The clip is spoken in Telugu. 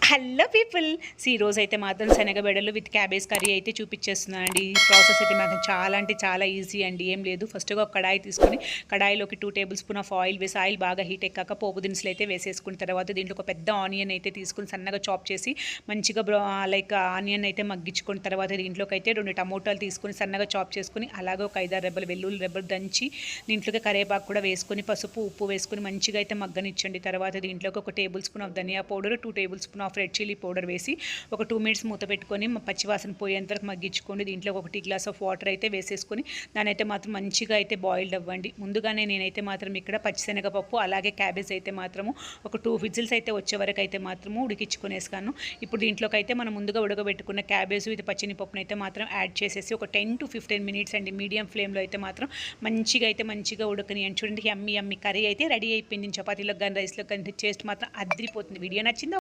Hello people. ఈ రోజు అయితే మాత్రం శనగబెడలు విత్ క్యాబేజ్ కర్రీ అయితే చూపించేస్తున్నాను అండి. ఈ ప్రాసెస్ అయితే మాత్రం చాలా అంటే చాలా ఈజీ అండి. ఏం లేదు, ఫస్ట్గా ఒక కడాయి తీసుకొని కడాయిలోకి 2 టేబుల్ స్పూన్ ఆఫ్ ఆయిల్ వేసి ఆయిల్ బాగా హీట్ ఎక్కాక పోపు దినుసులు అయితే వేసేసుకున్న తర్వాత దీంట్లో ఒక పెద్ద ఆనియన్ అయితే తీసుకుని సన్నగా చాప్ చేసి మంచిగా లైక్ ఆనియన్ అయితే మగ్గించుకున్న తర్వాత దీంట్లోకి అయితే 2 టమోటాలు తీసుకొని సన్నగా చాప్ చేసుకుని అలాగే ఒక 5-6 రెబ్బలు వెల్లుల్లి రెబ్బలు దంచి దీంట్లోకి కరివేపాకు కూడా వేసుకొని పసుపు ఉప్పు వేసుకొని మంచిగా అయితే మగ్గనిచ్చండి. తర్వాత దీంట్లోకి ఒక tablespoon of dhania powder, 2 tablespoon of red chilli powder వేసి ఒక 2 మినిట్స్ మూత పెట్టుకొని పచ్చివాసన పోయేంత వరకు మగ్గించుకోండి. దీంట్లో ఒక టీ గ్లాస్ ఆఫ్ వాటర్ అయితే వేసేసుకొని దానైతే మాత్రం మంచిగా అయితే బాయిల్డ్ అవ్వండి. ముందుగానే నేనైతే మాత్రం ఇక్కడ పచ్చిశనగపప్పు అలాగే క్యాబేజ్ అయితే మాత్రము ఒక 2 విజిల్స్ అయితే వచ్చే వరకు అయితే మాత్రము ఉడికించుకునేసాను. ఇప్పుడు దీంట్లోకి అయితే మనం ముందుగా ఉడకబెట్టుకున్న క్యాబేజ్ ఇది పచ్చినిపప్పును అయితే మాత్రం యాడ్ చేసేసి ఒక 10 to 15 మినిట్స్ అండి మీడియం ఫ్లేమ్లో అయితే మాత్రం మంచిగా ఉడకనియండి. చూడండి, యమ్మీ కర్రీ అయితే రెడీ అయిపోయింది. చపాతీలో కానీ రైస్లో కానీ టేస్ట్ మాత్రం అదిరిపోతుంది. వీడియో నచ్చిందా?